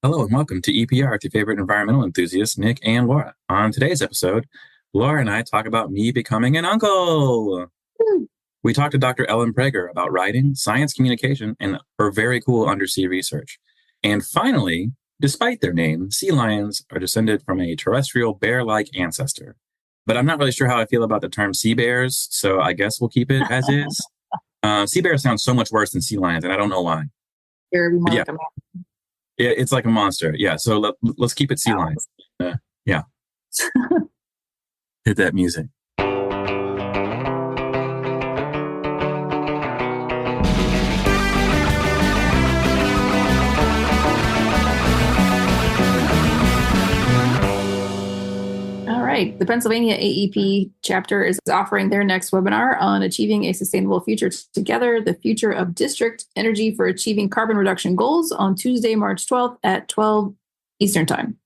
Hello and welcome to EPR with your favorite environmental enthusiasts, Nic and Laura. On today's episode, Laura and I talk about me becoming an uncle. We talked to Dr. Ellen Prager about writing, science communication, and her very cool undersea research. And finally, despite their name, sea lions are descended from a terrestrial bear-like ancestor. But I'm not really sure how I feel about the term sea bears, so I guess we'll keep it as is. Sea bears sound so much worse than sea lions, and I don't know why. Yeah. It's like a monster. Yeah. So let's keep it sea lions. Yeah. Hit that music. All right. The Pennsylvania AEP chapter is offering their next webinar on achieving a sustainable future together, the future of district energy for achieving carbon reduction goals on Tuesday, March 12th at 12 Eastern Time.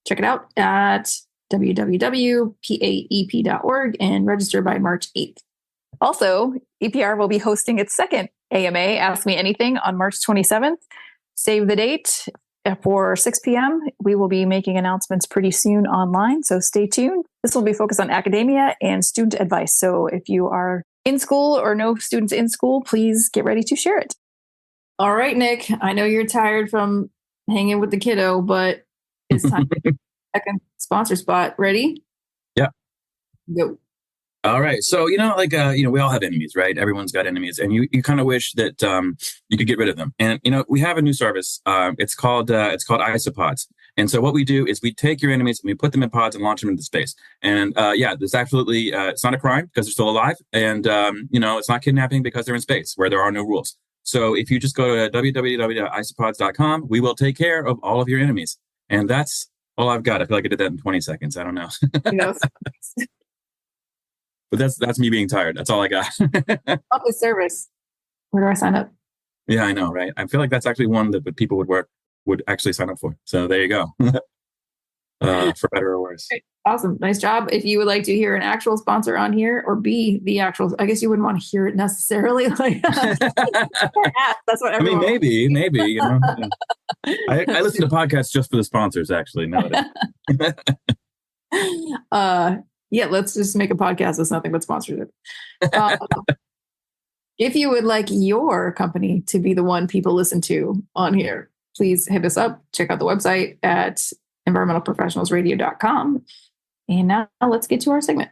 Check it out at www.paep.org and register by March 8th. Also, EPR will be hosting its second AMA, Ask Me Anything, on March 27th. Save the date for 6 p.m. We will be making announcements pretty soon online, so stay tuned. This will be focused on academia and student advice. So if you are in school or know students in school, please get ready to share it. All right, Nic, I know you're tired from hanging with the kiddo, but it's time for the second sponsor spot. Ready? Yeah. Go. All right. So, we all have enemies, right? Everyone's got enemies. And you kind of wish that you could get rid of them. And, we have a new service. It's called isopods. And so what we do is we take your enemies and we put them in pods and launch them into space. And there's absolutely, it's not a crime because they're still alive. And, it's not kidnapping because they're in space where there are no rules. So if you just go to www.isopods.com, we will take care of all of your enemies. And that's all I've got. I feel like I did that in 20 seconds. I don't know. But that's me being tired. That's all I got. Public service. Where do I sign up? Yeah, I know, right? I feel like that's actually one that people would actually sign up for. So there you go. For better or worse. Great. Awesome. Nice job. If you would like to hear an actual sponsor on here or be the actual, I guess you wouldn't want to hear it necessarily. Like that's what everyone maybe. I listen to podcasts just for the sponsors, actually. Nowadays. Yeah, let's just make a podcast that's nothing but sponsorship. If you would like your company to be the one people listen to on here, please hit us up. Check out the website at environmentalprofessionalsradio.com. And now let's get to our segment.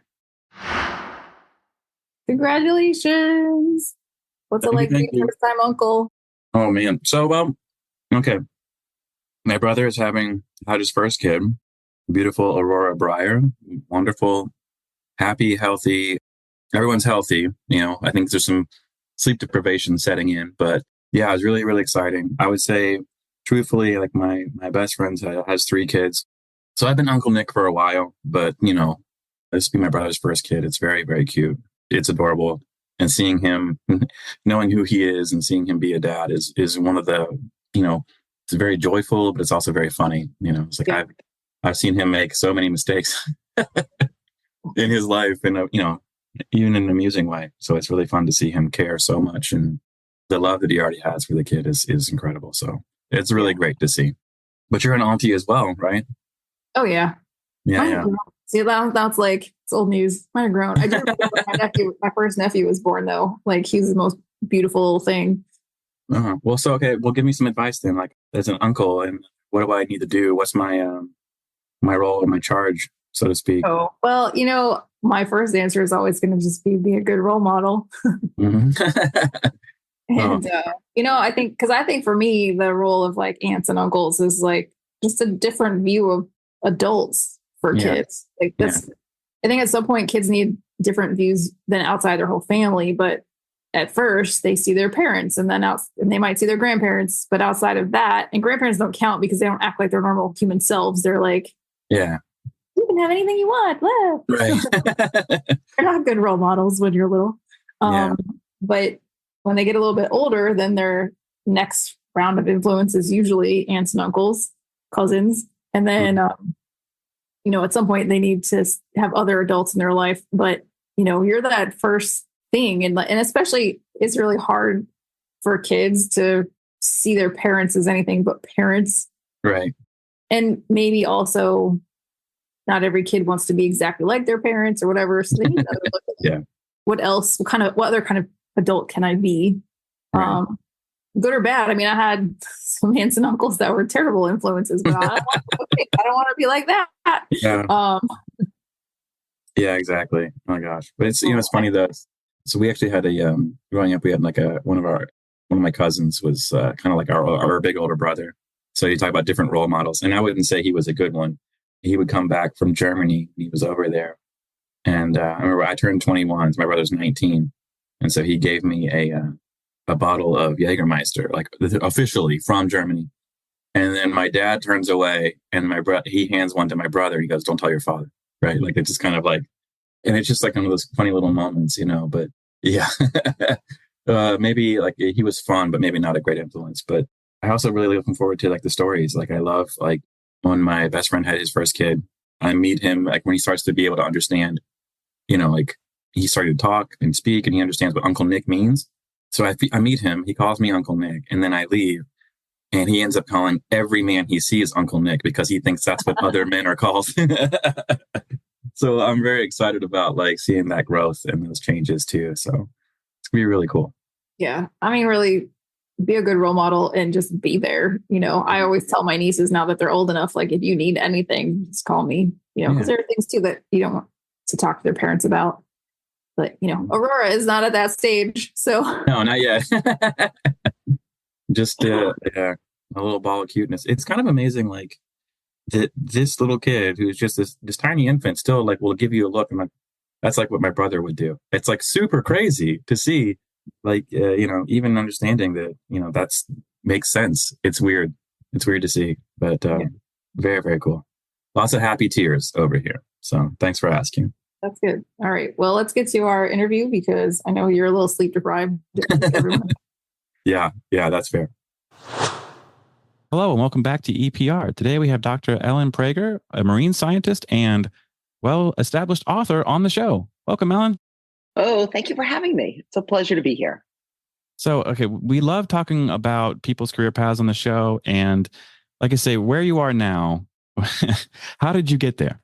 Congratulations. What's it like being first time uncle? Oh, man. So, okay. My brother is had his first kid. Beautiful Aurora Breyer, wonderful, happy, healthy. Everyone's healthy. I think there's some sleep deprivation setting in, but yeah, it was really, really exciting. I would say, truthfully, like my best friend has 3 kids. So I've been Uncle Nic for a while, but this will be my brother's first kid. It's very, very cute. It's adorable. And seeing him, knowing who he is and seeing him be a dad is one of the, it's very joyful, but it's also very funny. It's like, I've seen him make so many mistakes in his life and, even in an amusing way. So it's really fun to see him care so much. And the love that he already has for the kid is incredible. So it's really great to see. But you're an auntie as well, right? Oh, yeah. Yeah. See, that's like, it's old news. Mine are grown. I do remember my first nephew was born, though. Like, he's the most beautiful thing. Well, so, okay. Well, give me some advice then. Like, as an uncle, and what do I need to do? What's my role and my charge, so to speak? Oh, well, my first answer is always going to just be a good role model. Mm-hmm. And, I think for me, the role of like aunts and uncles is like just a different view of adults for kids. Like that's, I think at some point kids need different views than outside their whole family. But at first they see their parents and then and they might see their grandparents, but outside of that, and grandparents don't count because they don't act like their normal human selves. They're like, you can have anything you want. Blah. Right. They're not good role models when you're little. But when they get a little bit older, then their next round of influence is usually aunts and uncles, cousins. And then, at some point they need to have other adults in their life. But, you're that first thing. And especially it's really hard for kids to see their parents as anything but parents. Right. And maybe also not every kid wants to be exactly like their parents or whatever. So they need to look at Yeah. what other kind of adult can I be? Right. Good or bad. I mean, I had some aunts and uncles that were terrible influences, but I don't want to be like that. Yeah. Yeah, exactly. Oh my gosh. But it's, it's funny though. So we actually had growing up, we had like one of my cousins was kind of like our big older brother. So you talk about different role models, and I wouldn't say he was a good one. He would come back from Germany. He was over there. And I remember I turned 21. So my brother's 19. And so he gave me a bottle of Jägermeister, like officially from Germany. And then my dad turns away, and he hands one to my brother. He goes, "Don't tell your father." Right? Like it's just kind of like, and it's just like one of those funny little moments, But yeah, maybe like he was fun, but maybe not a great influence. But I also really looking forward to like the stories. Like I love like when my best friend had his first kid, I meet him like when he starts to be able to understand, like he started to talk and speak, and he understands what Uncle Nick means. So I meet him, he calls me Uncle Nick, and then I leave. And he ends up calling every man he sees Uncle Nick because he thinks that's what other men are called. So I'm very excited about like seeing that growth and those changes too. So it's gonna be really cool. Yeah. I mean, really be a good role model and just be there. I always tell my nieces now that they're old enough, like if you need anything, just call me, because there are things too that you don't want to talk to their parents about. But, Aurora is not at that stage. So no, not yet. Just a little ball of cuteness. It's kind of amazing, like that this little kid who's just this tiny infant still like will give you a look, and like that's like what my brother would do. It's like super crazy to see, like even understanding that that's makes sense. It's weird. It's weird to see, but very, very cool. Lots of happy tears over here. So thanks for asking. That's good. All right. Well, let's get to our interview because I know you're a little sleep deprived. Yeah, that's fair. Hello and welcome back to EPR. Today we have Dr. Ellen Prager, a marine scientist and well-established author on the show. Welcome, Ellen. Oh, thank you for having me. It's a pleasure to be here. So, okay, we love talking about people's career paths on the show. And like I say, where you are now, how did you get there?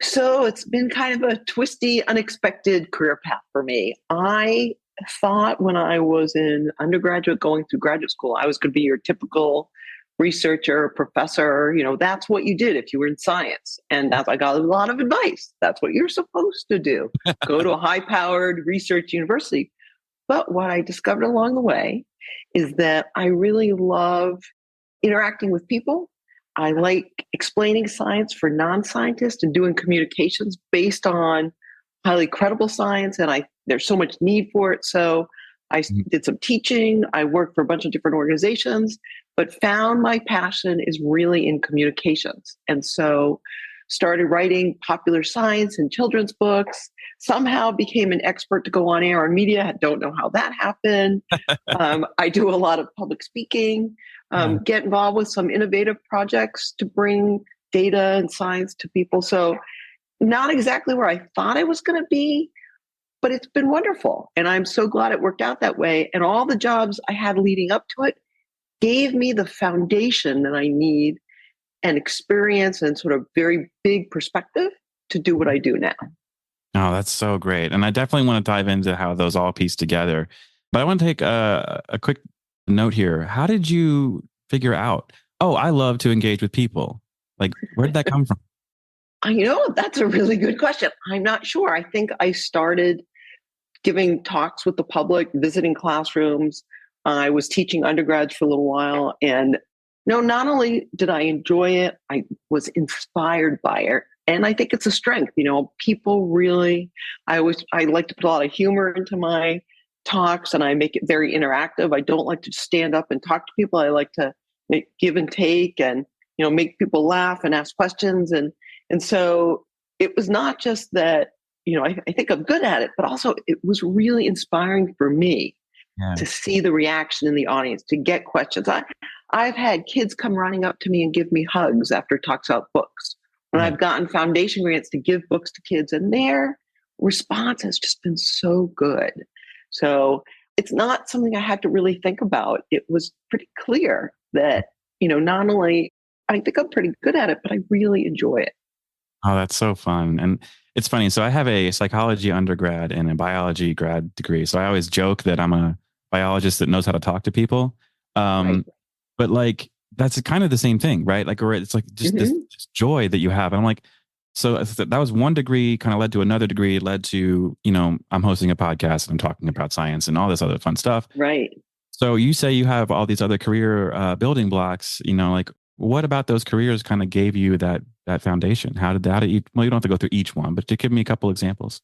So it's been kind of a twisty, unexpected career path for me. I thought when I was in undergraduate going through graduate school, I was going to be your typical researcher, professor. That's what you did if you were in science. And I got a lot of advice. That's what you're supposed to do. Go to a high-powered research university. But what I discovered along the way is that I really love interacting with people. I like explaining science for non-scientists and doing communications based on highly credible science. And there's so much need for it. So I did some teaching. I worked for a bunch of different organizations, but found my passion is really in communications. And so started writing popular science and children's books, somehow became an expert to go on air on media. Don't know how that happened. I do a lot of public speaking, get involved with some innovative projects to bring data and science to people. So not exactly where I thought I was going to be, but it's been wonderful. And I'm so glad it worked out that way. And all the jobs I had leading up to it gave me the foundation that I need and experience and sort of very big perspective to do what I do now. Oh, that's so great. And I definitely want to dive into how those all piece together. But I want to take a quick note here. How did you figure out, I love to engage with people? Like, where did that come from? That's a really good question. I'm not sure. I think I started giving talks with the public, visiting classrooms. I was teaching undergrads for a little while. And not only did I enjoy it, I was inspired by it. And I think it's a strength. People really, I like to put a lot of humor into my talks, and I make it very interactive. I don't like to just stand up and talk to people. I like to give and take and, make people laugh and ask questions. And so it was not just that, I think I'm good at it, but also it was really inspiring for me to see the reaction in the audience, to get questions. I've had kids come running up to me and give me hugs after talks about books. When I've gotten foundation grants to give books to kids, and their response has just been so good. So it's not something I had to really think about. It was pretty clear that, not only I think I'm pretty good at it, but I really enjoy it. Oh, that's so fun. And it's funny. So I have a psychology undergrad and a biology grad degree. So I always joke that I'm a biologist that knows how to talk to people. Right. But like, that's kind of the same thing, right? Like, or it's like just this joy that you have. And I'm like, so that was one degree kind of led to another degree, led to, I'm hosting a podcast and I'm talking about science and all this other fun stuff. Right. So you say you have all these other career building blocks, like what about those careers kind of gave you that foundation? How did you don't have to go through each one, but to give me a couple examples.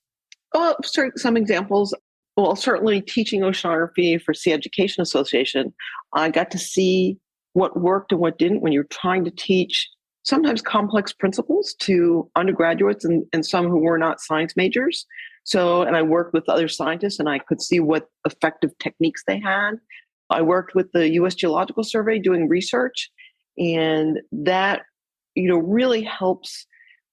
Well, some examples. Well, certainly teaching oceanography for Sea Education Association, I got to see what worked and what didn't when you're trying to teach sometimes complex principles to undergraduates and some who were not science majors. So, and I worked with other scientists and I could see what effective techniques they had. I worked with the U.S. Geological Survey doing research, and that, really helps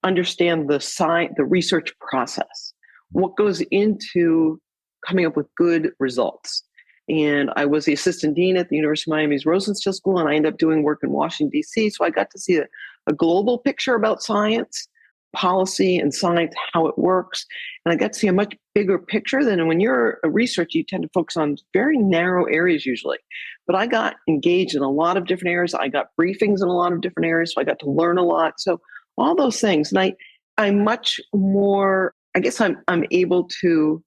understand the research process, what goes into coming up with good results. And I was the assistant dean at the University of Miami's Rosenstiel School, and I ended up doing work in Washington, D.C. So I got to see a global picture about science, policy, and science, how it works. And I got to see a much bigger picture than when you're a researcher, you tend to focus on very narrow areas usually. But I got engaged in a lot of different areas. I got briefings in a lot of different areas. So I got to learn a lot. So all those things. And I'm much more, I guess I'm able to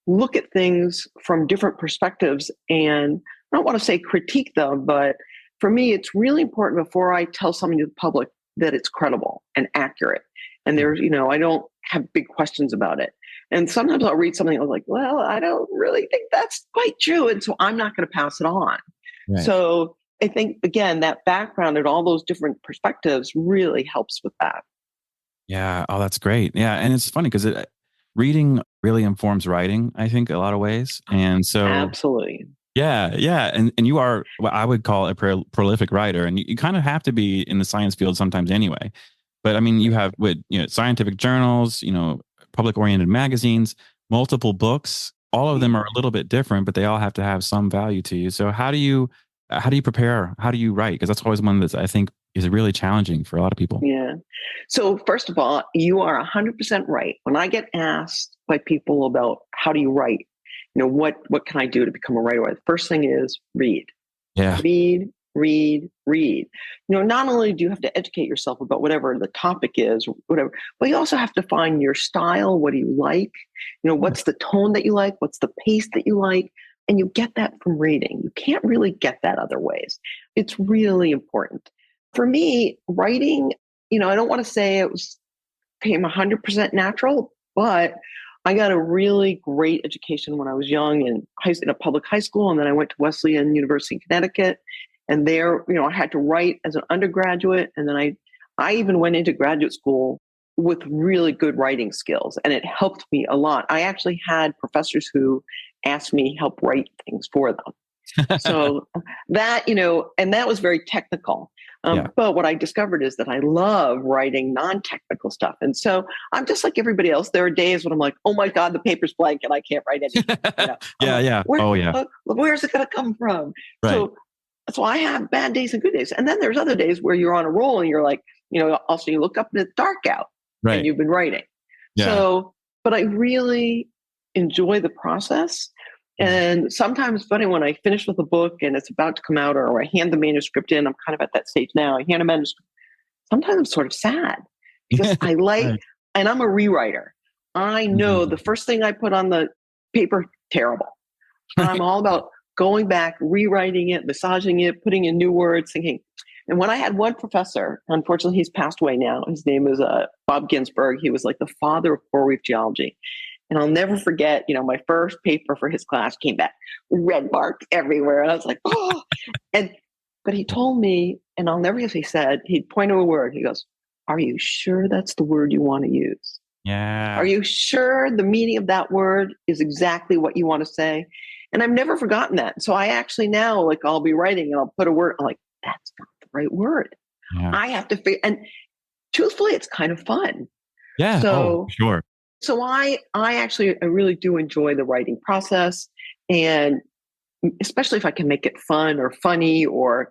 look at things from different perspectives, and I don't want to say critique them, but for me, it's really important before I tell something to the public that it's credible and accurate. And there's, I don't have big questions about it. And sometimes I'll read something, I'm like, well, I don't really think that's quite true. And so I'm not going to pass it on. Right. So I think, again, that background and all those different perspectives really helps with that. Yeah. Oh, that's great. Yeah. And it's funny because reading really informs writing, I think, a lot of ways. And so absolutely. Yeah. Yeah. And you are what I would call a prolific writer, and you kind of have to be in the science field sometimes anyway. But I mean, you have scientific journals, public oriented magazines, multiple books, all of them are a little bit different, but they all have to have some value to you. So how do you prepare? How do you write? Because that's always one that I think is really challenging for a lot of people. Yeah. So first of all, you are 100% right. When I get asked by people about how do you write, what can I do to become a writer? The first thing is read. Yeah. Read. Not only do you have to educate yourself about whatever the topic is, whatever, but you also have to find your style. What do you like? What's the tone that you like? What's the pace that you like? And you get that from reading. You can't really get that other ways. It's really important. For me, writing, I don't want to say it became 100% natural, but I got a really great education when I was young in a public high school. And then I went to Wesleyan University in Connecticut. And there, I had to write as an undergraduate. And then I even went into graduate school with really good writing skills. And it helped me a lot. I actually had professors who asked me help write things for them. So that, and that was very technical. But what I discovered is that I love writing non-technical stuff. And so I'm just like everybody else. There are days when I'm like, oh my God, the paper's blank and I can't write anything. Yeah. Where's it going to come from? Right. So I have bad days and good days. And then there's other days where you're on a roll and you're like, also you look up and it's dark out and you've been writing. Yeah. So, but I really enjoy the process. And sometimes it's funny when I finish with a book and it's about to come out, or I hand the manuscript in. I'm kind of at that stage now. I hand a manuscript. Sometimes I'm sort of sad because I like, and I'm a rewriter. I know the first thing I put on the paper, terrible. I'm all about going back, rewriting it, massaging it, putting in new words, thinking. And when I had one professor, unfortunately, he's passed away now. His name is Bob Ginsberg. He was like the father of coral reef geology. And I'll never forget, my first paper for his class came back red marked everywhere. And I was like, oh, but he told me, and I'll never guess, he said, he'd point to a word. He goes, are you sure that's the word you want to use? Yeah. Are you sure the meaning of that word is exactly what you want to say? And I've never forgotten that. So I actually now, I'll be writing and I'll put a word, I'm like, that's not the right word. Yeah. I have to figure, and truthfully, it's kind of fun. Yeah. So sure. So I really do enjoy the writing process, and especially if I can make it fun or funny or,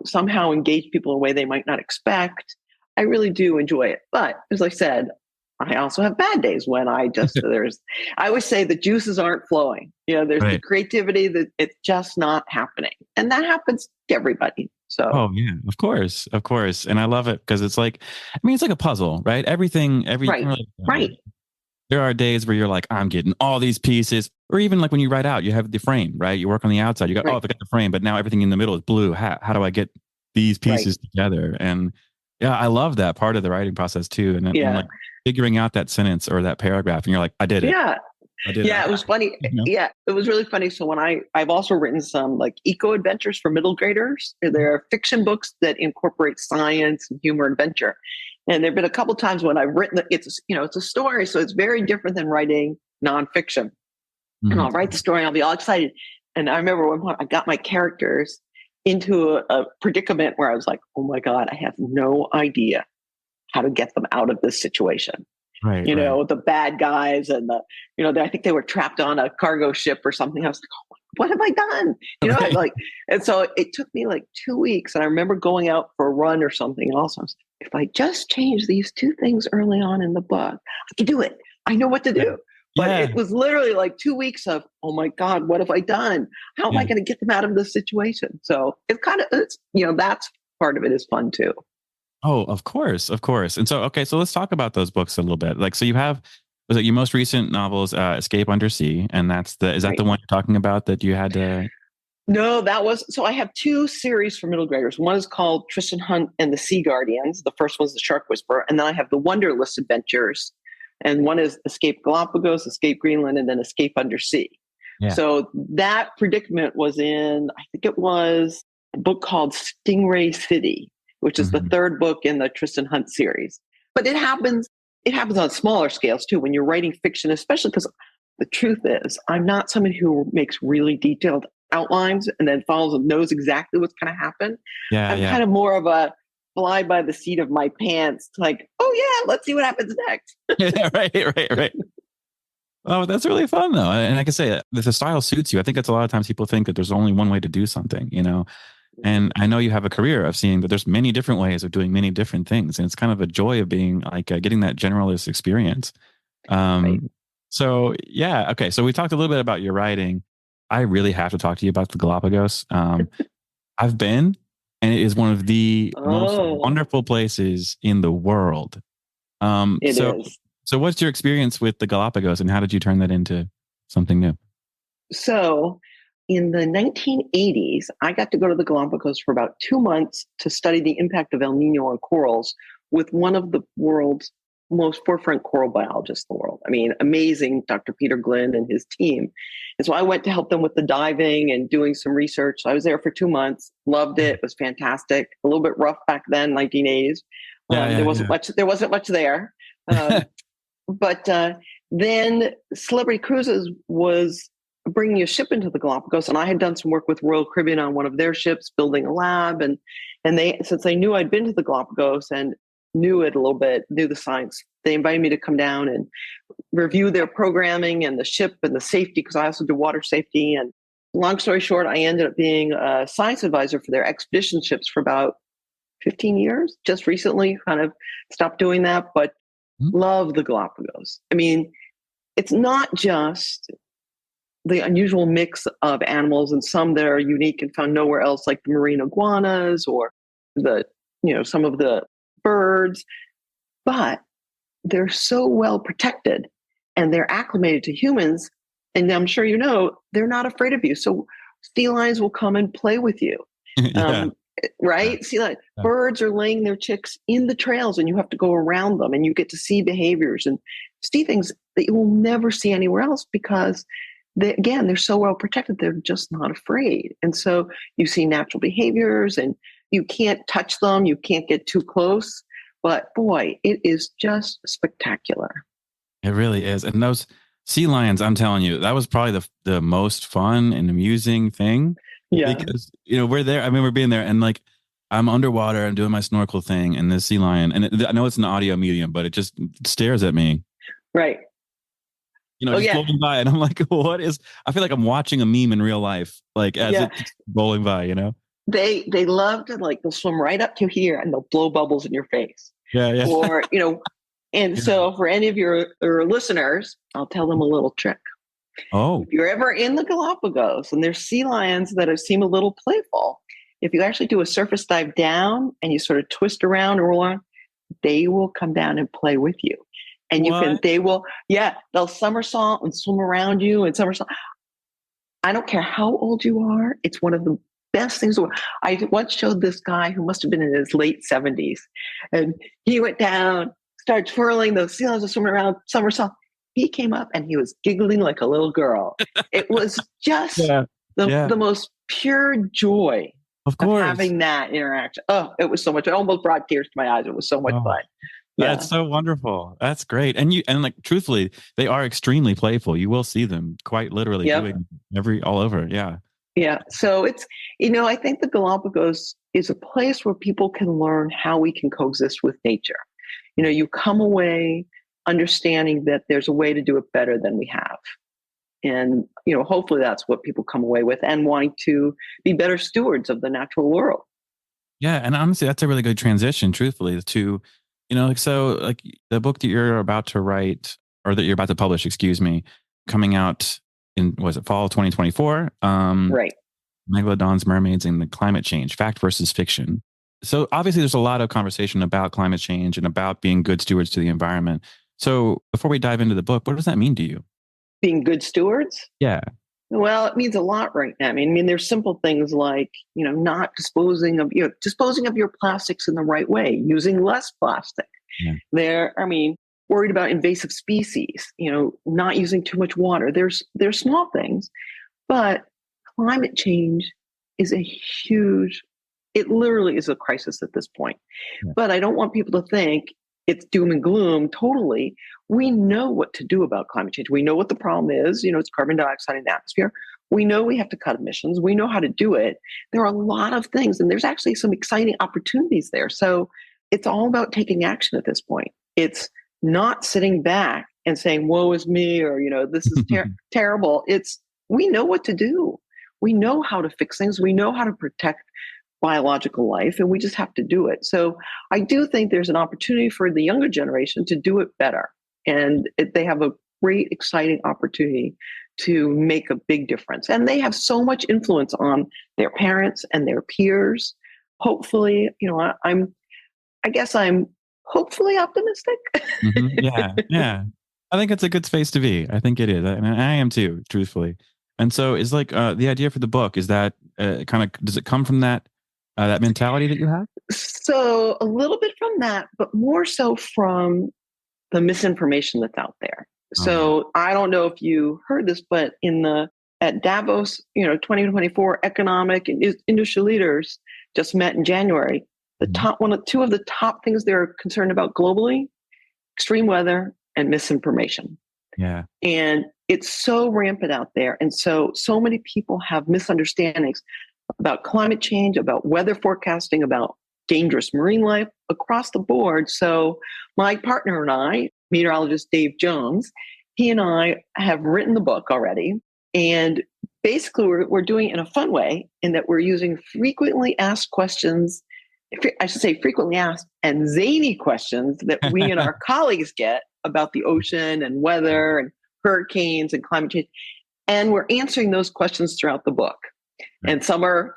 somehow engage people in a way they might not expect. I really do enjoy it. But as I said, I also have bad days when I always say the juices aren't flowing. There's the creativity that it's just not happening. And that happens to everybody. So, oh yeah, of course. And I love it because it's like, it's like a puzzle, right? Everything. Right. There are days where you're like, I'm getting all these pieces, or even like when you write out, you have the frame, right? You work on the outside, you go, I got the frame, but now everything in the middle is blue. How do I get these pieces together? And yeah, I love that part of the writing process too. And like figuring out that sentence or that paragraph, and you're like, I did it. Yeah. I did it. It was funny. Yeah, it was really funny. So when I've also written some like eco adventures for middle graders. There are fiction books that incorporate science and humor adventure. And there've been a couple times when I've written it's a story, so it's very different than writing nonfiction. Mm-hmm. And I'll write the story and I'll be all excited. And I remember one point I got my characters into a predicament where I was like, oh my God, I have no idea how to get them out of this situation. Right. The bad guys and I think they were trapped on a cargo ship or something. I was like, oh, what have I done? And so it took me like 2 weeks. And I remember going out for a run or something. And also, I was like, if I just change these two things early on in the book, I can do it. I know what to do. But it was literally like 2 weeks of, oh my God, what have I done? How am I going to get them out of this situation? So it's that's part of it is fun too. Oh, of course. And so, okay, so let's talk about those books a little bit. Like, so you have, was it your most recent novels, Escape Undersea, and is that the one you're talking about that you had to? No, so I have two series for middle graders. One is called Tristan Hunt and the Sea Guardians. The first one's The Shark Whisperer. And then I have the Wonderlist Adventures. And one is Escape Galapagos, Escape Greenland, and then Escape Undersea. Yeah. So that predicament was in, I think it was a book called Stingray City, which is the third book in the Tristan Hunt series. But it happens on smaller scales too when you're writing fiction, especially because the truth is I'm not somebody who makes really detailed outlines and then follows and knows exactly what's going to happen. I'm kind of more of a fly by the seat of my pants, like, oh yeah, let's see what happens next. Right. Oh, that's really fun though. And like I say, the style suits you. I think that's a lot of times people think that there's only one way to do something, And I know you have a career of seeing that there's many different ways of doing many different things. And it's kind of a joy of being like getting that generalist experience. So yeah. Okay. So we talked a little bit about your writing. I really have to talk to you about the Galapagos. I've been, and it is one of the most wonderful places in the world. It is. So what's your experience with the Galapagos and how did you turn that into something new? So in the 1980s, I got to go to the Galapagos for about 2 months to study the impact of El Nino on corals with one of the world's most forefront coral biologists in the world. I mean, amazing Dr. Peter Glynn and his team. And so I went to help them with the diving and doing some research. So I was there for 2 months, loved it. It was fantastic. A little bit rough back then, 1980s. There wasn't much there. But then Celebrity Cruises was bringing a ship into the Galapagos, and I had done some work with Royal Caribbean on one of their ships, building a lab, and they, since they knew I'd been to the Galapagos and knew it a little bit, knew the science, they invited me to come down and review their programming and the ship and the safety, because I also do water safety. And long story short, I ended up being a science advisor for their expedition ships for about 15 years. Just recently kind of stopped doing that, but love the Galapagos. I mean, it's not just the unusual mix of animals and some that are unique and found nowhere else, like the marine iguanas or some of the birds, but they're so well protected and they're acclimated to humans. And I'm sure they're not afraid of you. So sea lions will come and play with you. Right? Sea lions. Birds are laying their chicks in the trails and you have to go around them and you get to see behaviors and see things that you will never see anywhere else because they're so well protected. They're just not afraid. And so you see natural behaviors and you can't touch them. You can't get too close. But boy, it is just spectacular. It really is. And those sea lions, I'm telling you, that was probably the most fun and amusing thing. Yeah. Because, we're there. I remember being there and like, I'm underwater and doing my snorkel thing and the sea lion, and I know it's an audio medium, but it just stares at me. Right. Floating by, and I'm like, I feel like I'm watching a meme in real life, like as it's rolling by, they love to they'll swim right up to here and they'll blow bubbles in your face. Yeah. Or, and so for any of your listeners, I'll tell them a little trick. Oh. If you're ever in the Galapagos and there's sea lions that seem a little playful, if you actually do a surface dive down and you sort of twist around or roll on, they will come down and play with you. And they'll somersault and swim around you and somersault. I don't care how old you are. It's one of the best things. I once showed this guy who must have been in his late 70s, and he went down, started twirling, those sea lions were swimming around, somersault. He came up and he was giggling like a little girl. It was just the most pure joy of having that interaction. Oh, it was so much. I almost brought tears to my eyes. It was so much fun. That's so wonderful. That's great. And truthfully, they are extremely playful. You will see them quite literally doing all over. Yeah. Yeah. So it's, I think the Galapagos is a place where people can learn how we can coexist with nature. You come away understanding that there's a way to do it better than we have. And, hopefully that's what people come away with and wanting to be better stewards of the natural world. Yeah. And honestly, that's a really good transition, truthfully, to, so the book that you're about to write, or that you're about to publish, coming out in, was it fall 2024? Right. Megalodons, mermaids, and the climate change, fact versus fiction. So obviously there's a lot of conversation about climate change and about being good stewards to the environment. So before we dive into the book, what does that mean to you? Being good stewards? Yeah. Well, it means a lot right now. I mean, there's simple things like, not disposing of your plastics in the right way, using less plastic. Yeah. Worried about invasive species, not using too much water. There's small things, but climate change is it literally is a crisis at this point. Yeah. But I don't want people to think it's doom and gloom totally. We know what to do about climate change. We know what the problem is. It's carbon dioxide in the atmosphere. We know we have to cut emissions. We know how to do it. There are a lot of things, and there's actually some exciting opportunities there. So it's all about taking action at this point. It's not sitting back and saying, woe is me, or, this is terrible. We know what to do. We know how to fix things. We know how to protect biological life, and we just have to do it. So I do think there's an opportunity for the younger generation to do it better. And they have a great, exciting opportunity to make a big difference. And they have so much influence on their parents and their peers. Hopefully, I guess I'm hopefully optimistic. Mm-hmm. Yeah. I think it's a good space to be. I think it is. And I am too, truthfully. And so is the idea for the book, is that does it come from that mentality that you have? So a little bit from that, but more so from the misinformation that's out there. So I don't know if you heard this, but at Davos, 2024, economic and industry leaders just met in January. Two of the top things they're concerned about globally: extreme weather and misinformation. Yeah. And it's so rampant out there. And so many people have misunderstandings about climate change, about weather forecasting, about dangerous marine life across the board. So my partner and I, meteorologist Dave Jones, he and I have written the book already. And basically we're doing it in a fun way, in that we're using frequently asked questions, I should say frequently asked and zany questions that we and our colleagues get about the ocean and weather and hurricanes and climate change. And we're answering those questions throughout the book. And some are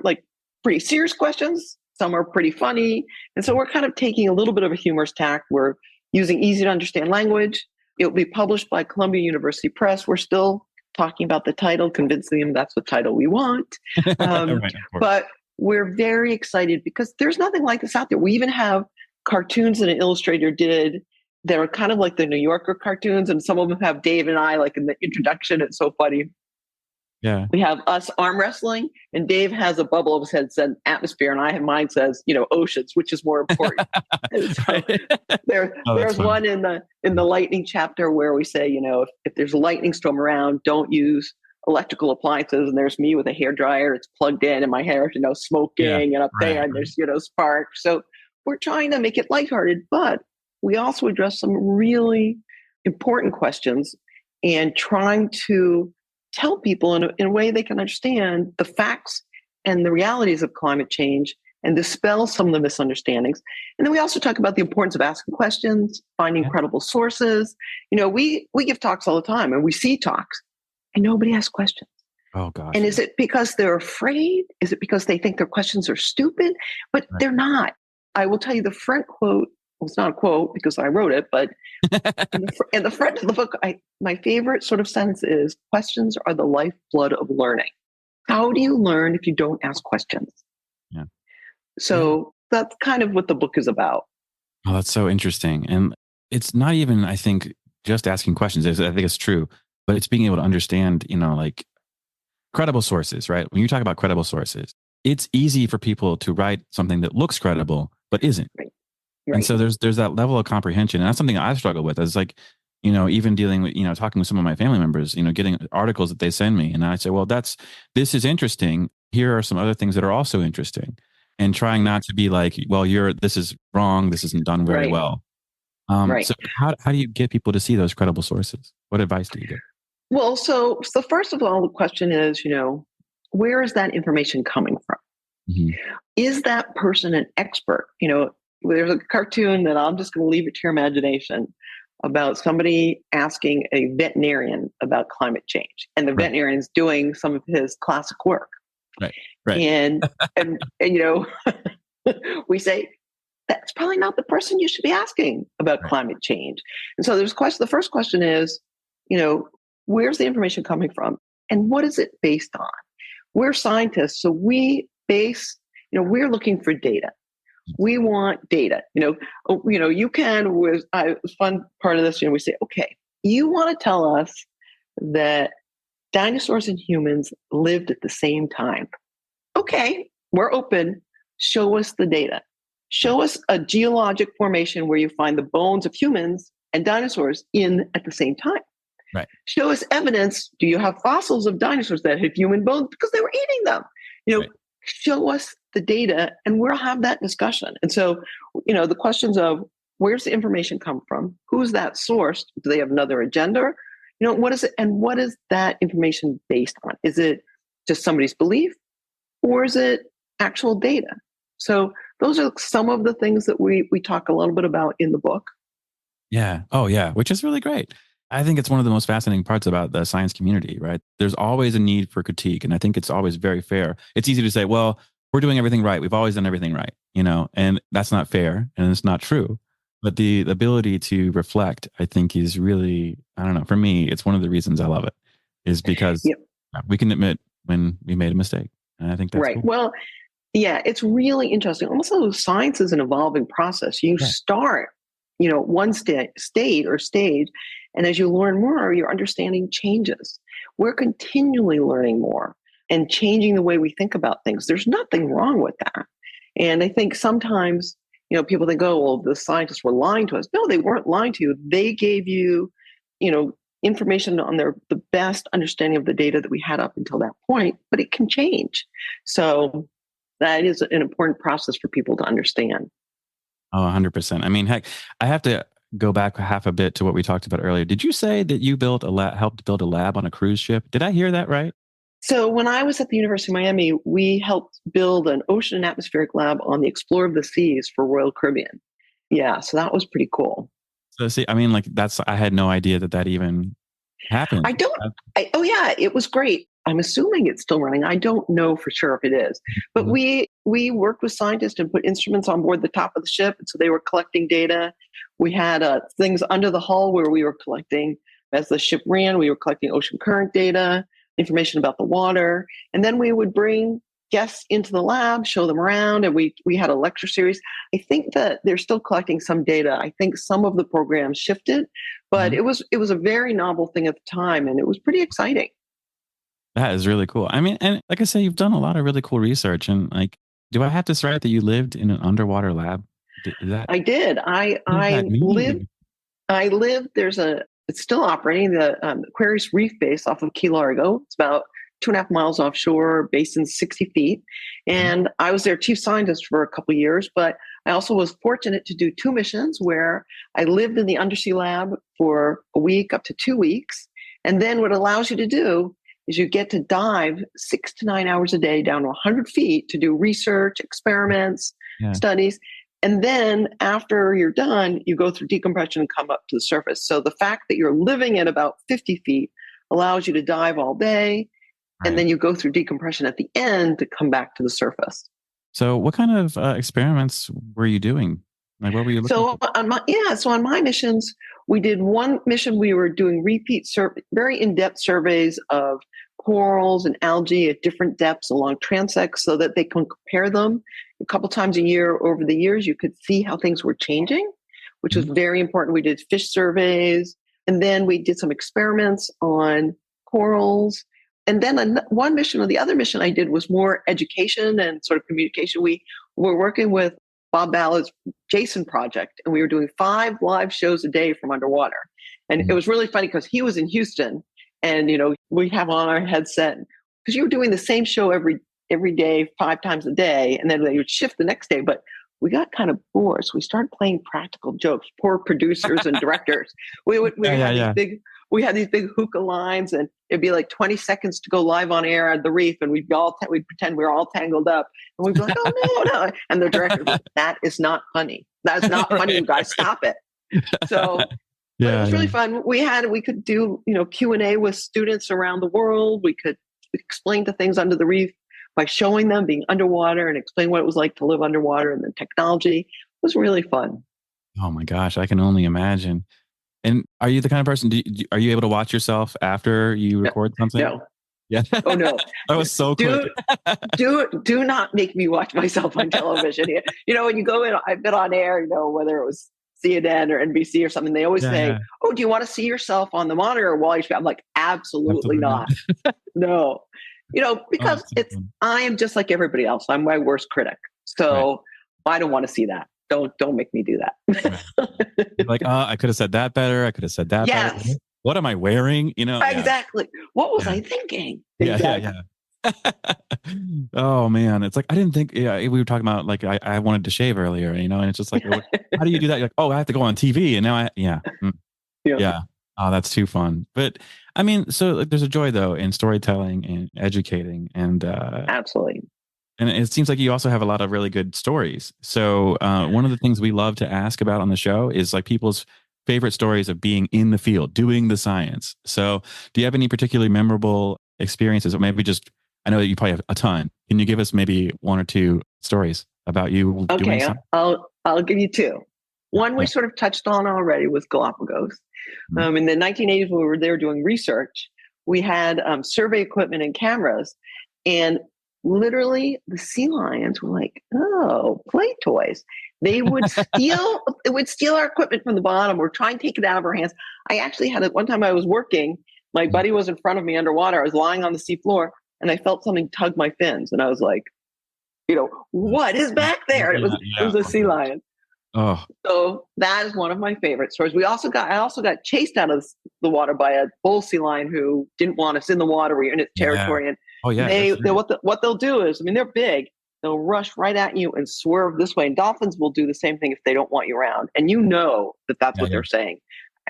like pretty serious questions. Some are pretty funny. And so we're kind of taking a little bit of a humorous tack. We're using easy to understand language. It'll be published by Columbia University Press. We're still talking about the title, convincing them that's the title we want. Right, but we're very excited because there's nothing like this out there. We even have cartoons that an illustrator did that are kind of like the New Yorker cartoons. And some of them have Dave and I, like in the introduction. It's so funny. Yeah. We have us arm wrestling, and Dave has a bubble of his head said atmosphere, and I have mine says, oceans, which is more important. So there's one in the lightning chapter where we say, if there's a lightning storm around, don't use electrical appliances. And there's me with a hairdryer, it's plugged in, and my hair, smoking, and up there, and there's sparks. So we're trying to make it lighthearted, but we also address some really important questions and trying to tell people in a way they can understand the facts and the realities of climate change and dispel some of the misunderstandings. And then we also talk about the importance of asking questions, finding credible sources. We give talks all the time, and we see talks, and nobody asks questions. Oh, gosh. And is it because they're afraid? Is it because they think their questions are stupid? But they're not. I will tell you the front quote. Well, it's not a quote because I wrote it, but in the front of the book, my favorite sort of sentence is, questions are the lifeblood of learning. How do you learn if you don't ask questions? Yeah. So that's kind of what the book is about. Oh, that's so interesting. And it's not even, I think, just asking questions. I think it's true, but it's being able to understand, like credible sources, right? When you talk about credible sources, it's easy for people to write something that looks credible, but isn't. Right. And so there's that level of comprehension. And that's something I struggle with. It's like, even dealing with, talking with some of my family members, getting articles that they send me. And I say, well, this is interesting. Here are some other things that are also interesting. And trying not to be like, well, this is wrong. This isn't done very well. So how do you get people to see those credible sources? What advice do you give? Well, so first of all, the question is, where is that information coming from? Mm-hmm. Is that person an expert? There's a cartoon that I'm just going to leave it to your imagination about somebody asking a veterinarian about climate change, and the veterinarian's doing some of his classic work. Right. And we say, that's probably not the person you should be asking about climate change. And so the first question is, where's the information coming from? And what is it based on? We're scientists, so we're looking for data. We want data. You can, the fun part of this, we say, okay, you want to tell us that dinosaurs and humans lived at the same time. Okay, we're open. Show us the data. Show us a geologic formation where you find the bones of humans and dinosaurs at the same time. Right. Show us evidence. Do you have fossils of dinosaurs that had human bones because they were eating them? Show us the data, and we'll have that discussion. And so, the questions of where's the information come from? Who's that source? Do they have another agenda? What is it? And what is that information based on? Is it just somebody's belief, or is it actual data? So those are some of the things that we talk a little bit about in the book. Yeah. Oh, yeah. Which is really great. I think it's one of the most fascinating parts about the science community, right? There's always a need for critique. And I think it's always very fair. It's easy to say, well, we're doing everything right. We've always done everything right, and that's not fair and it's not true. But the ability to reflect, I think, is really, I don't know, for me, it's one of the reasons I love it, is because we can admit when we made a mistake. And I think that's cool. Well, yeah, it's really interesting. Also, science is an evolving process. You start, one stage. And as you learn more, your understanding changes. We're continually learning more and changing the way we think about things. There's nothing wrong with that. And I think sometimes, people think, oh, well, the scientists were lying to us. No, they weren't lying to you. They gave you, information on the best understanding of the data that we had up until that point, but it can change. So that is an important process for people to understand. Oh, 100%. I mean, heck, I have to go back half a bit to what we talked about earlier. Did you say that you helped build a lab on a cruise ship? Did I hear that right? So when I was at the University of Miami, we helped build an ocean and atmospheric lab on the Explorer of the Seas for Royal Caribbean. Yeah, so that was pretty cool. So see, I mean, I had no idea that even happened. Oh yeah, it was great. I'm assuming it's still running. I don't know for sure if it is, but we worked with scientists and put instruments on board the top of the ship. And so they were collecting data. We had things under the hull where we were collecting, as the ship ran, we were collecting ocean current data, information about the water. And then we would bring guests into the lab, show them around. And we had a lecture series. I think that they're still collecting some data. I think some of the programs shifted, but it was a very novel thing at the time. And it was pretty exciting. That is really cool. I mean, and like I say, you've done a lot of really cool research. And do I have to say that you lived in an underwater lab? I did. I lived. It's still operating, the Aquarius Reef Base off of Key Largo. It's about 2.5 miles offshore, based in 60 feet. And I was their chief scientist for a couple of years, but I also was fortunate to do 2 missions where I lived in the undersea lab for a week up to 2 weeks. And then what it allows you to do is you get to dive 6 to 9 hours a day down to 100 feet to do research, experiments, studies. And then after you're done, you go through decompression and come up to the surface. So the fact that you're living at about 50 feet allows you to dive all day. Right. And then you go through decompression at the end to come back to the surface. So what kind of experiments were you doing? Like, what were you looking for? So on my missions, we did one mission. We were doing very in-depth surveys of corals and algae at different depths along transects so that they can compare them a couple times a year. Over the years, you could see how things were changing, which was very important. We did fish surveys, and then we did some experiments on corals. And then one mission, or the other mission I did was more education and sort of communication. We were working with Bob Ballard's Jason project, and we were doing 5 live shows a day from underwater. And it was really funny because he was in Houston, and we have on our headset because you were doing the same show every day, 5 times a day, and then they would shift the next day. But we got kind of bored, so we started playing practical jokes. Poor producers and directors. We had these big hookah lines, and it'd be like 20 seconds to go live on air at the reef, and we'd pretend we were all tangled up, and we'd be like, "Oh no!" And the director would be like, "That is not funny. That's not funny. You guys stop it." So it was really fun. We could do Q&A with students around the world. We could explain to things under the reef by showing them being underwater and explain what it was like to live underwater, and the technology. It was really fun. Oh my gosh, I can only imagine. And are you the kind of person, are you able to watch yourself after you record something? No. Yeah. Oh, no. That was so quick. Do not make me watch myself on television. When you go in, I've been on air, whether it was CNN or NBC or something, they always say, "Oh, do you want to see yourself on the monitor while you're..." I'm like, absolutely not. No. Because I am just like everybody else. I'm my worst critic. So I don't want to see that. Don't make me do that. Like, I could have said that better. I could have said that better. What am I wearing? Exactly. What was I thinking? Yeah. Oh man, it's like I didn't think. Yeah, we were talking about like I wanted to shave earlier, and it's just like, how do you do that? You're like, oh, I have to go on TV, and now yeah. Oh, that's too fun. But I mean, so there's a joy though in storytelling and educating, and absolutely. And it seems like you also have a lot of really good stories. So one of the things we love to ask about on the show is like people's favorite stories of being in the field, doing the science. So do you have any particularly memorable experiences, or maybe just, I know that you probably have a ton. Can you give us maybe 1 or 2 stories about you doing something? I'll give you 2. One we sort of touched on already was Galapagos. In the 1980s, when we were there doing research, we had survey equipment and cameras, and literally the sea lions were like, "Oh, play toys." They would steal our equipment from the bottom or try and take it out of our hands. I actually had it one time. I was working, my buddy was in front of me underwater. I was lying on the sea floor, and I felt something tug my fins, and I was like, what is back there? And it was a sea lion. Oh. So that is one of my favorite stories. I also got chased out of the water by a bull sea lion who didn't want us in the water. We were in its territory, and what they'll do is, they're big. They'll rush right at you and swerve this way. And dolphins will do the same thing if they don't want you around. And that's what they're saying.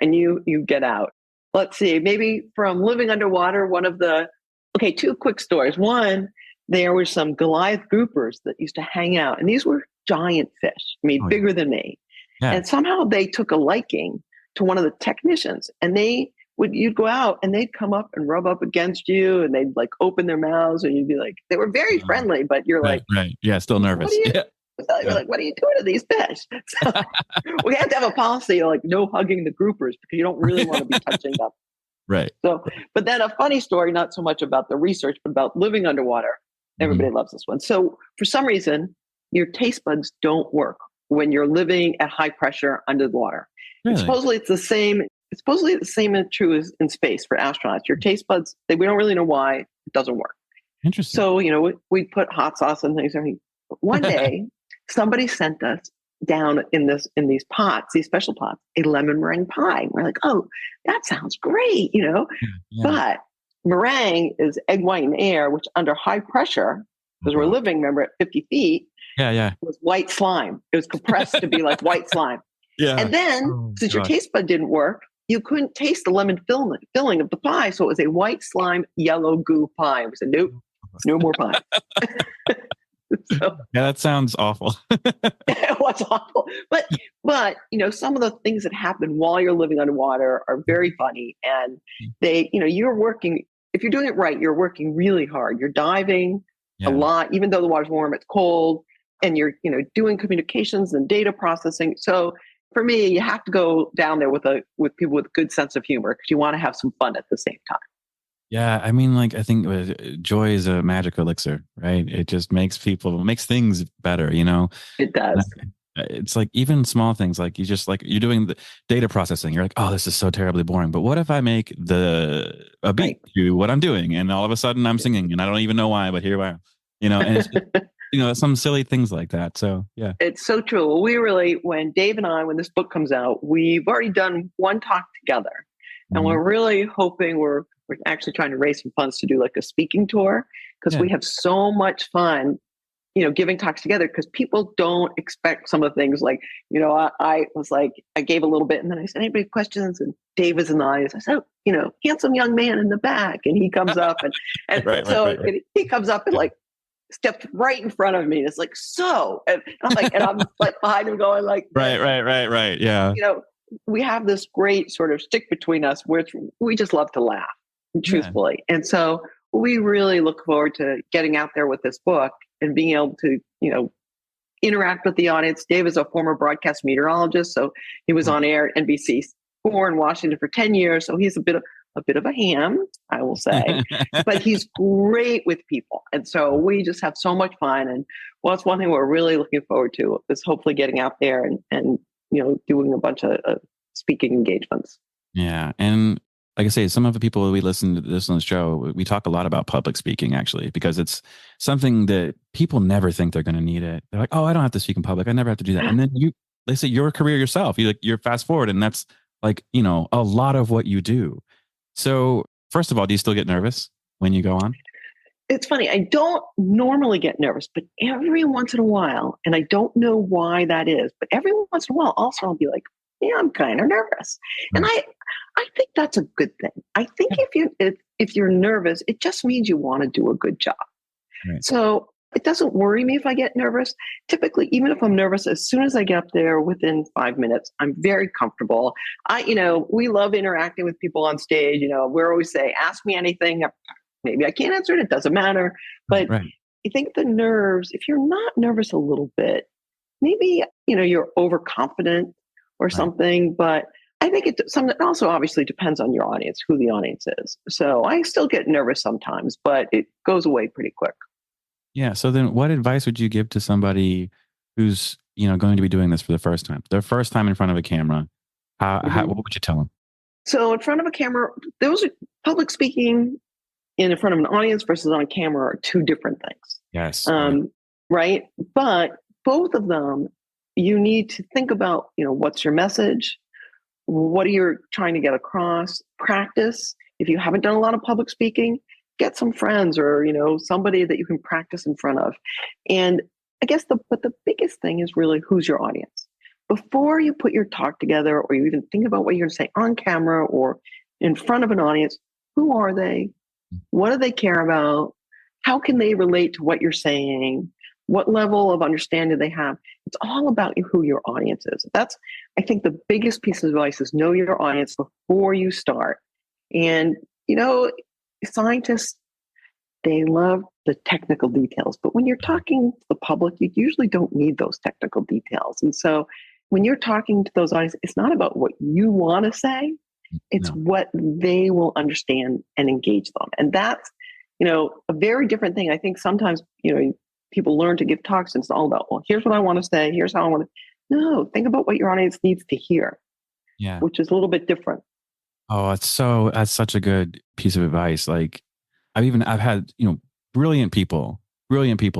And you get out. Let's see, maybe from living underwater, 2 quick stories. One, there were some Goliath groupers that used to hang out. And these were giant fish, bigger than me. Yeah. And somehow they took a liking to one of the technicians. And you'd go out and they'd come up and rub up against you, and they'd like open their mouths, and you'd be like, they were very friendly, but you're right. Yeah. Still nervous. You're like, what are you doing to these fish? So we had to have a policy like no hugging the groupers because you don't really want to be touching them. Right. So, but then a funny story, not so much about the research, but about living underwater. Everybody loves this one. So for some reason, your taste buds don't work when you're living at high pressure under the water. Really? Supposedly it's the same. It's supposedly the same and true as in space for astronauts. Your taste buds, we don't really know why it doesn't work. Interesting. So, we put hot sauce and things. One day, somebody sent us down in these pots, these special pots, a lemon meringue pie. We're like, oh, that sounds great, Yeah. But meringue is egg white and air, which under high pressure, because we're living, remember, at 50 feet, was white slime. It was compressed to be like white slime. Yeah. And then, since your taste bud didn't work, you couldn't taste the lemon filling of the pie. So it was a white slime, yellow goo pie. We said, nope, no more pie. So, yeah, that sounds awful. It was awful. But, some of the things that happen while you're living underwater are very funny. And you're working, if you're doing it right, you're working really hard. You're diving a lot, even though the water's warm, it's cold, and you're, doing communications and data processing. So for me, you have to go down there with people with a good sense of humor, because you want to have some fun at the same time. Yeah, I mean, I think joy is a magic elixir, right? It just makes things better, It does. It's like even small things, like you're doing the data processing. You're like, oh, this is so terribly boring. But what if I make a beat to what I'm doing, and all of a sudden I'm singing, and I don't even know why, but here I am, and it's just, some silly things like that. So yeah, it's so true. Well, when Dave and I, when this book comes out, we've already done one talk together, and we're really hoping we're actually trying to raise some funds to do like a speaking tour, because we have so much fun, giving talks together, because people don't expect some of the things. Like, I was like, I gave a little bit, and then I said, anybody have questions? And Dave is in the audience. I said, handsome young man in the back. And he comes up and he comes up and like stepped right in front of me. And it's like, and I'm like behind him going like, right. Yeah. We have this great sort of stick between us, which we just love to laugh, truthfully. Yeah. And so we really look forward to getting out there with this book and being able to, interact with the audience. Dave is a former broadcast meteorologist, so he was on air at NBC4 in Washington for 10 years. So he's a bit of a ham, I will say, but he's great with people. And so we just have so much fun. And it's one thing we're really looking forward to is hopefully getting out there and doing a bunch of speaking engagements. Yeah. And like I say, some of the people we listen to this on the show, we talk a lot about public speaking, actually, because it's something that people never think they're going to need it. They're like, oh, I don't have to speak in public. I never have to do that. And then they say your career yourself, you're fast forward, and that's like, a lot of what you do. So first of all, do you still get nervous when you go on? It's funny. I don't normally get nervous, but every once in a while, and I don't know why that is, but every once in a while also I'll be like, yeah, I'm kind of nervous. And I think that's a good thing. I think if you're nervous, it just means you want to do a good job. Right. So it doesn't worry me if I get nervous. Typically, even if I'm nervous, as soon as I get up there within 5 minutes, I'm very comfortable. We love interacting with people on stage. We're always say, ask me anything. Maybe I can't answer it. It doesn't matter. But I think the nerves, if you're not nervous a little bit, maybe, you're overconfident or something. But I think it also obviously depends on your audience, who the audience is. So I still get nervous sometimes, but it goes away pretty quick. Yeah. So then what advice would you give to somebody who's, going to be doing this for the first time, their first time in front of a camera? What would you tell them? So in front of a camera, public speaking in front of an audience versus on camera are two different things. Yes. Right. But both of them, you need to think about, what's your message? What are you trying to get across? Practice. If you haven't done a lot of public speaking, get some friends or, somebody that you can practice in front of. And I guess the biggest thing is really who's your audience. Before you put your talk together or you even think about what you're going to say on camera or in front of an audience, who are they? What do they care about? How can they relate to what you're saying? What level of understanding they have? It's all about who your audience is. That's, I think, the biggest piece of advice is know your audience before you start. And, scientists, they love the technical details. But when you're talking to the public, you usually don't need those technical details. And so when you're talking to those audiences, it's not about what you want to say. It's what they will understand and engage them. And that's, a very different thing. I think sometimes, people learn to give talks and it's all about, well, here's what I want to say. Here's how I want to. No, think about what your audience needs to hear. Yeah. Which is a little bit different. Oh, that's such a good piece of advice. Like I've had, brilliant people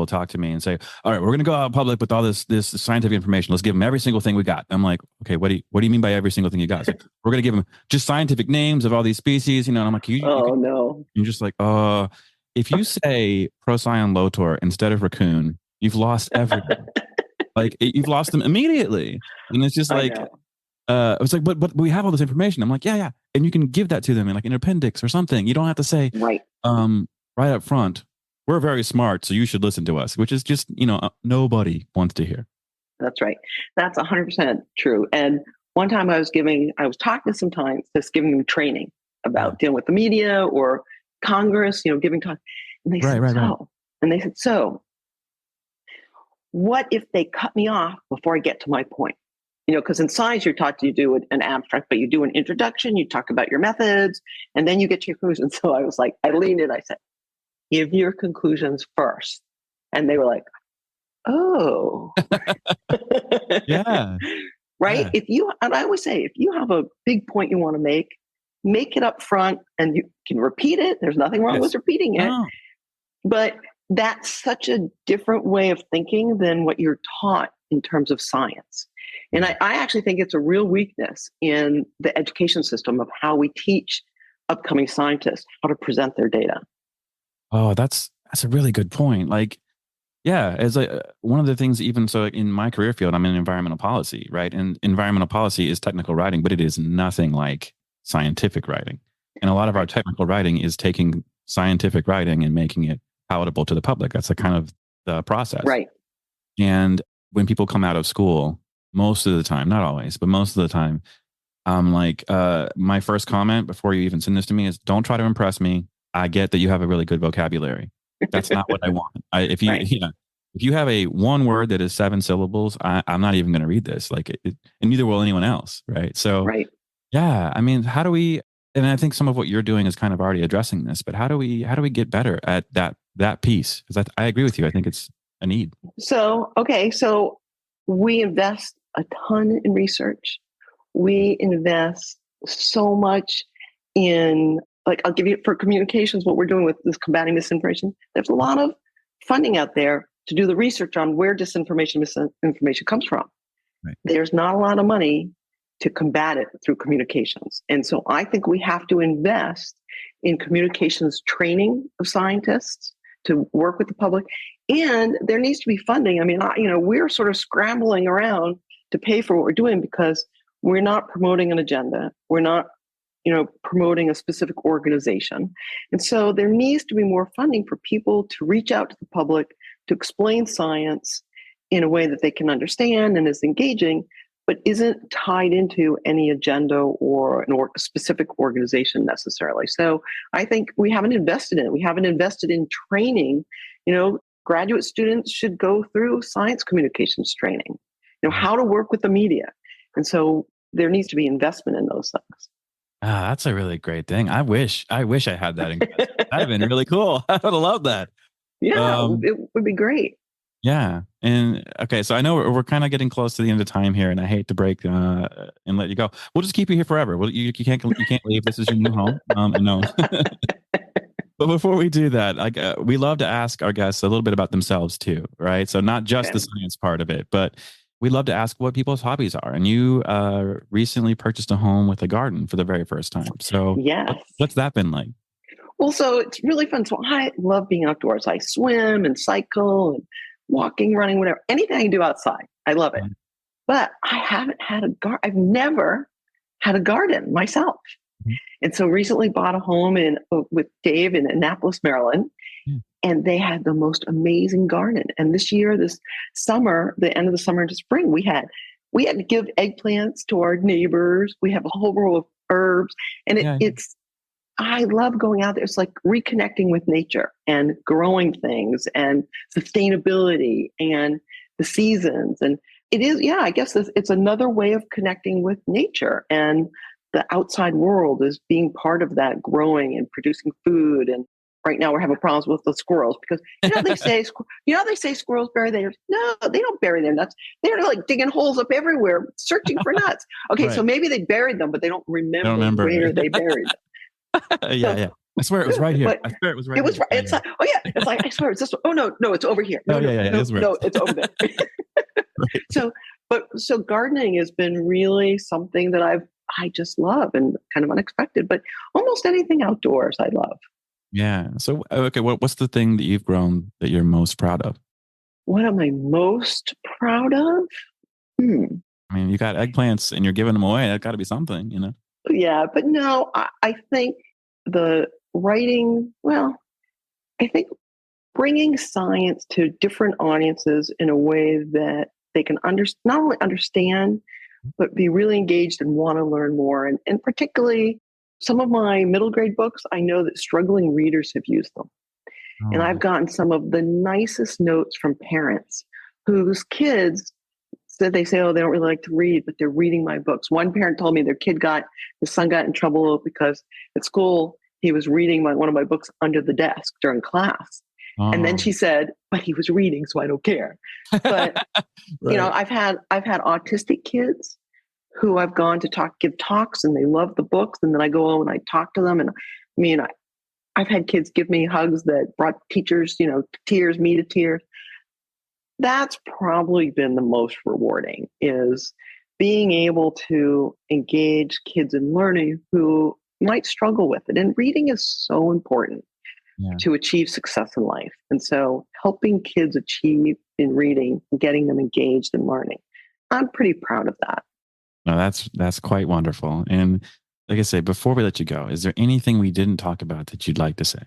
talk to me and say, all right, we're going to go out in public with all this scientific information. Let's give them every single thing we got. I'm like, okay, what do you mean by every single thing you got? Like, we're going to give them just scientific names of all these species, and I'm like, no. You're just like, if you say Procyon lotor instead of raccoon, you've lost everything. Like you've lost them immediately. And it's just like, I was like, but we have all this information. I'm like, yeah. And you can give that to them in like an appendix or something. You don't have to say, right up front, we're very smart, so you should listen to us, which is just, nobody wants to hear. That's right. That's 100% true. And one time I was talking to some scientists, giving them training about dealing with the media or Congress, giving talk. And they said, and they said, so what if they cut me off before I get to my point? Because in science, you're taught to do an abstract, but you do an introduction, you talk about your methods, and then you get to your conclusions. So I was like, I leaned in, I said, give your conclusions first. And they were like, oh. Yeah. Right? Yeah. And I always say, if you have a big point you want to make it up front and you can repeat it. There's nothing wrong with repeating it. No. But that's such a different way of thinking than what you're taught in terms of science. And I actually think it's a real weakness in the education system of how we teach upcoming scientists how to present their data. Oh, that's a really good point. Like, yeah, as one of the things, even so in my career field, I'm in environmental policy, right? And environmental policy is technical writing, but it is nothing like scientific writing. And a lot of our technical writing is taking scientific writing and making it palatable to the public. That's the kind of the process. Right. And when people come out of school, most of the time, not always, but most of the time, I'm like, my first comment before you even send this to me is, don't try to impress me. I get that you have a really good vocabulary. That's not what I want. If you have a one word that is 7 syllables, I'm not even going to read this. Like, and neither will anyone else. Right. So, yeah, I mean, how do we, and I think some of what you're doing is kind of already addressing this, but how do we get better at that piece? Because I agree with you. I think it's a need. So we invest a ton in research. We invest so much in, like, I'll give you for communications, what we're doing with this combating misinformation. There's a lot of funding out there to do the research on where misinformation comes from. Right. There's not a lot of money to combat it through communications. And so I think we have to invest in communications training of scientists to work with the public. And there needs to be funding. I mean, we're sort of scrambling around to pay for what we're doing because we're not promoting an agenda. We're not, promoting a specific organization. And so there needs to be more funding for people to reach out to the public, to explain science in a way that they can understand and is engaging, but isn't tied into any agenda or a specific organization necessarily. So I think we haven't invested in it. We haven't invested in training. Graduate students should go through science communications training, how to work with the media. And so there needs to be investment in those things. That's a really great thing. I wish I had that. That'd have been really cool. I would have loved that. Yeah, it would be great. Yeah. And okay, so I know we're kind of getting close to the end of time here, and I hate to break and let you go. We'll just keep you here forever. Well, you can't leave. This is your new home. No. But before we do that, we love to ask our guests a little bit about themselves too, right? So not just the science part of it, but we love to ask what people's hobbies are. And you recently purchased a home with a garden for the very first time. So what's that been like? Well, so it's really fun. So I love being outdoors. I swim and cycle and walking, running, whatever. Anything I can do outside. I love it. But I haven't had a garden. I've never had a garden myself. And so recently bought a home with Dave in Annapolis, Maryland. And they had the most amazing garden. And this year, this summer, the end of the summer into spring, we had to give eggplants to our neighbors. We have a whole row of herbs. And I love going out there. It's like reconnecting with nature and growing things and sustainability and the seasons. And it is, I guess it's another way of connecting with nature. And the outside world is being part of that growing and producing food. And right now we're having problems with the squirrels because they say squirrels bury their nuts. No, they don't bury their nuts. They're like digging holes up everywhere, searching for nuts. Okay, so maybe they buried them, but they don't remember where they buried them. Yeah. I swear it was right here. I swear it was right. It was right. It's like, it's like I swear it's this one. Oh no, it's over here. No, it's over there. Right. So gardening has been really something that I just love and kind of unexpected, but almost anything outdoors I love. Yeah. So, okay, what's the thing that you've grown that you're most proud of? What am I most proud of? I mean, you got eggplants and you're giving them away. That got to be something, you know? Yeah, but no, I think the writing, well, I think bringing science to different audiences in a way that they can not only understand, but be really engaged and want to learn more. And particularly some of my middle grade books, I know that struggling readers have used them. Oh. And I've gotten some of the nicest notes from parents whose kids said they say, oh, they don't really like to read, but they're reading my books. One parent told me his son got in trouble because at school he was reading one of my books under the desk during class. Oh. And then she said, but he was reading, so I don't care. But right. You know, I've had autistic kids who I've gone to give talks, and they love the books, and then I go home and I talk to them. And I mean, I've had kids give me hugs that brought teachers, you know, tears, me to tears. That's probably been the most rewarding, is being able to engage kids in learning who might struggle with it. And reading is so important to achieve success in life. And so helping kids achieve in reading and getting them engaged in learning, I'm pretty proud of that. No, that's quite wonderful. And like I say, before we let you go, is there anything we didn't talk about that you'd like to say?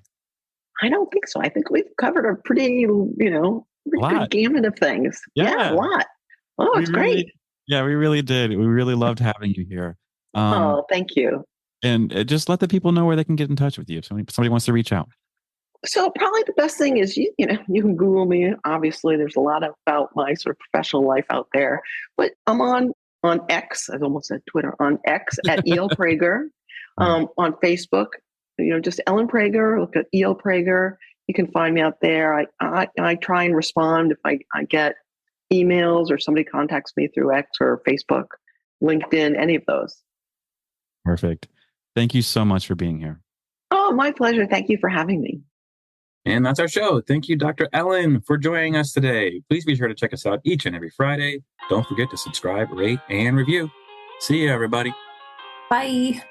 I don't think so. I think we've covered a pretty good gamut of things. Yeah, a lot. Oh, it's great. Yeah, we really did. We really loved having you here. Oh, thank you. And just let the people know where they can get in touch with you if somebody wants to reach out. So probably the best thing is, you can Google me. Obviously, there's a lot about my sort of professional life out there. But I'm on X. I almost said Twitter. On X at E.L. Prager. On Facebook, just Ellen Prager. Look at E.L. Prager. You can find me out there. I try and respond if I get emails or somebody contacts me through X or Facebook, LinkedIn, any of those. Perfect. Thank you so much for being here. Oh, my pleasure. Thank you for having me. And that's our show. Thank you, Dr. Ellen, for joining us today. Please be sure to check us out each and every Friday. Don't forget to subscribe, rate, and review. See you, everybody. Bye.